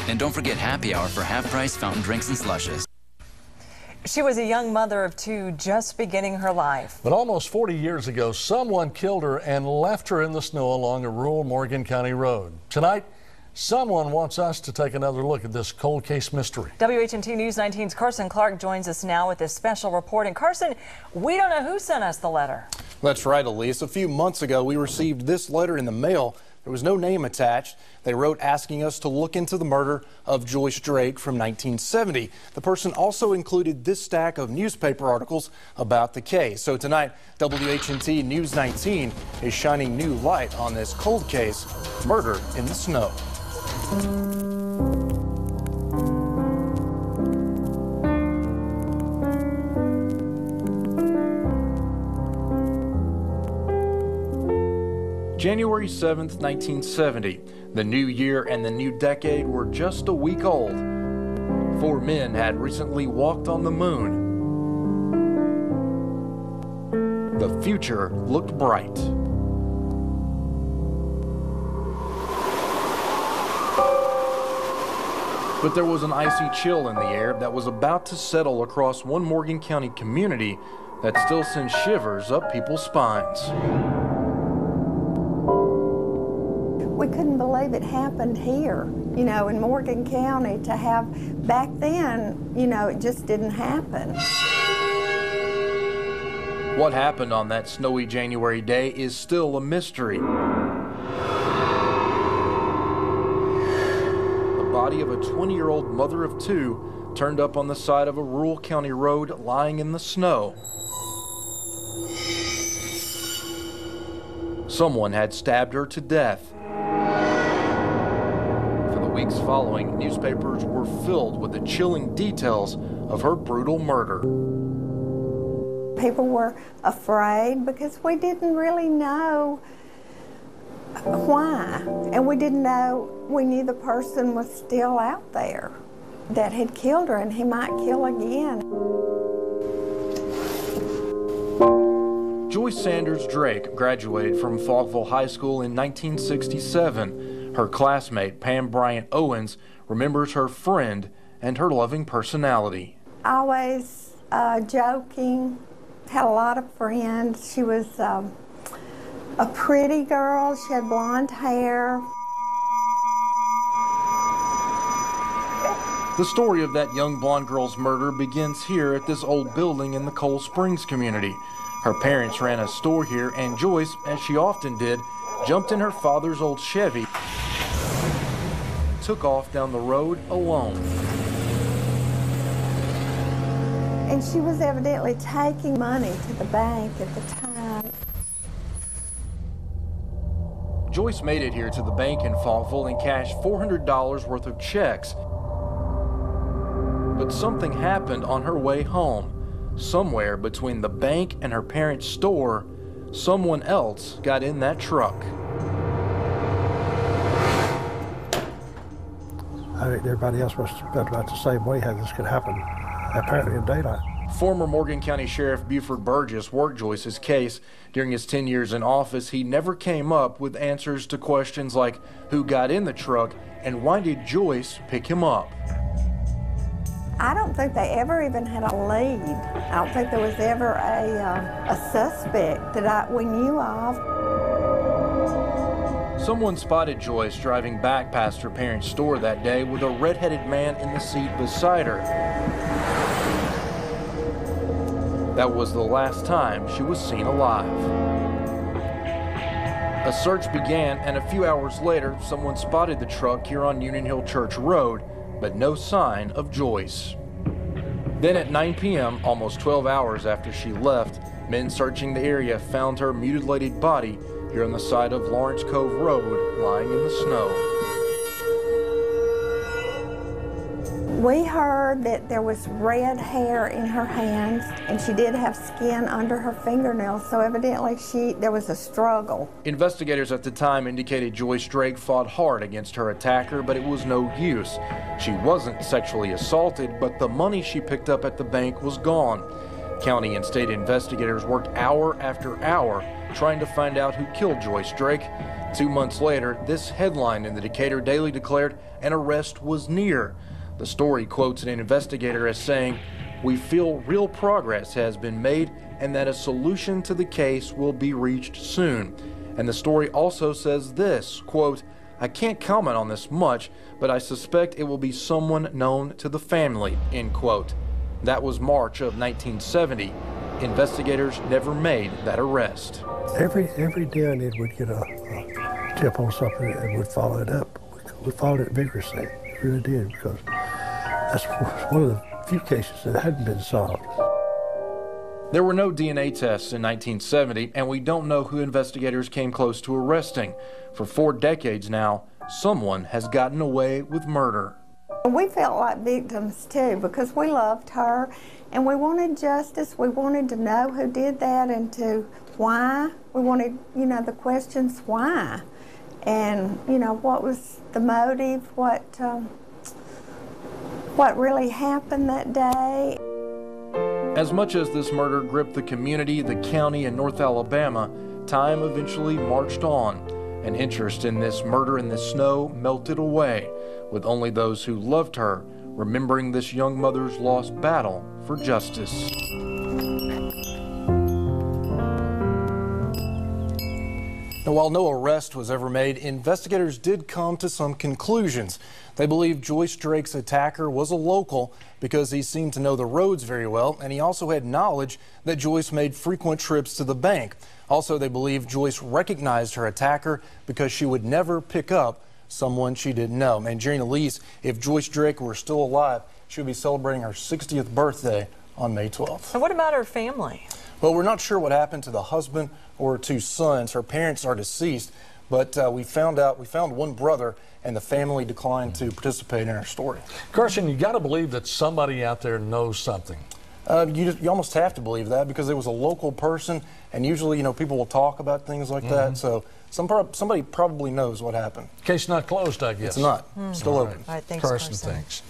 And don't forget happy hour for half-price fountain drinks and slushes. She was a young mother of two just beginning her life. But almost 40 years ago, someone killed her and left her in the snow along a rural Morgan County road. Tonight, someone wants us to take another look at this cold case mystery. WHNT News 19's Carson Clark joins us now with this special report. And Carson, we don't know who sent us the letter. That's right, Elise. A few months ago, we received this letter in the mail. There was no name attached. They wrote asking us to look into the murder of Joyce Drake from 1970. The person also included this stack of newspaper articles about the case. So tonight, WHNT News 19 is shining new light on this cold case, murder in the snow. January 7th, 1970. The new year and the new decade were just a week old. 4 men had recently walked on the moon. The future looked bright. But there was an icy chill in the air that was about to settle across one Morgan County community that still sends shivers up people's spines. We couldn't believe it happened here, you know, in Morgan County. To have back then, you know, it just didn't happen. What happened on that snowy January day is still a mystery. The body of a 20-year-old mother of two turned up on the side of a rural county road lying in the snow. Someone had stabbed her to death. Weeks following, newspapers were filled with the chilling details of her brutal murder. People were afraid because we didn't really know why, and we didn't know. We knew the person was still out there that had killed her, and he might kill again. Joyce Sanders Drake graduated from Falkville High School in 1967. Her classmate, Pam Bryant Owens, remembers her friend and her loving personality. Always joking, had a lot of friends. She was a pretty girl. She had blonde hair. The story of that young blonde girl's murder begins here at this old building in the Cold Springs community. Her parents ran a store here, and Joyce, as she often did, jumped in her father's old Chevy, took off down the road alone. And she was evidently taking money to the bank at the time. Joyce made it here to the bank in Falkville and cashed $400 worth of checks. But something happened on her way home. Somewhere between the bank and her parents' store, someone else got in that truck. I think everybody else must have felt about the same way how this could happen, apparently in daylight. Former Morgan County Sheriff Buford Burgess worked Joyce's case. During his 10 years in office, he never came up with answers to questions like who got in the truck and why did Joyce pick him up. I don't think they ever even had a lead. I don't think there was ever a suspect that we knew of. Someone spotted Joyce driving back past her parents' store that day with a red-headed man in the seat beside her. That was the last time she was seen alive. A search began, and a few hours later, someone spotted the truck here on Union Hill Church Road, but no sign of Joyce. Then at 9 p.m., almost 12 hours after she left, men searching the area found her mutilated body here on the side of Lawrence Cove Road, lying in the snow. We heard that there was red hair in her hands, and she did have skin under her fingernails, so evidently there was a struggle. Investigators at the time indicated Joyce Drake fought hard against her attacker, but it was no use. She wasn't sexually assaulted, but the money she picked up at the bank was gone. County and state investigators worked hour after hour trying to find out who killed Joyce Drake. 2 months later, this headline in the Decatur Daily declared an arrest was near. The story quotes an investigator as saying, "We feel real progress has been made and that a solution to the case will be reached soon." And the story also says this, quote, "I can't comment on this much, but I suspect it will be someone known to the family," end quote. That was March of 1970. Investigators never made that arrest. Every day I did, we'd get a tip on something and we'd follow it up. We followed it vigorously. We really did, because that's one of the few cases that hadn't been solved. There were no DNA tests in 1970, and we don't know who investigators came close to arresting. For 4 decades now, someone has gotten away with murder. We felt like victims too, because we loved her and we wanted justice. We wanted to know who did that and to why. We wanted, the questions why. And, what was the motive, what really happened that day. As much as this murder gripped the community, the county, and North Alabama, time eventually marched on. And interest in this murder in the snow melted away, with only those who loved her remembering this young mother's lost battle for justice. Now, while no arrest was ever made, investigators did come to some conclusions. They believe Joyce Drake's attacker was a local because he seemed to know the roads very well, and he also had knowledge that Joyce made frequent trips to the bank. Also, they believe Joyce recognized her attacker because she would never pick up someone she didn't know. And Jerry and Elise, if Joyce Drake were still alive, she would be celebrating her 60th birthday on May 12th. And what about her family? Well, we're not sure what happened to the husband or 2 sons. Her parents are deceased, but we found one brother, and the family declined to participate in our story. Carson, you got to believe that somebody out there knows something. You almost have to believe that, because it was a local person, and usually, people will talk about things like that. So somebody probably knows what happened. Case not closed, I guess. It's not. Still open. All right, thanks, Carson, Carson. thanks.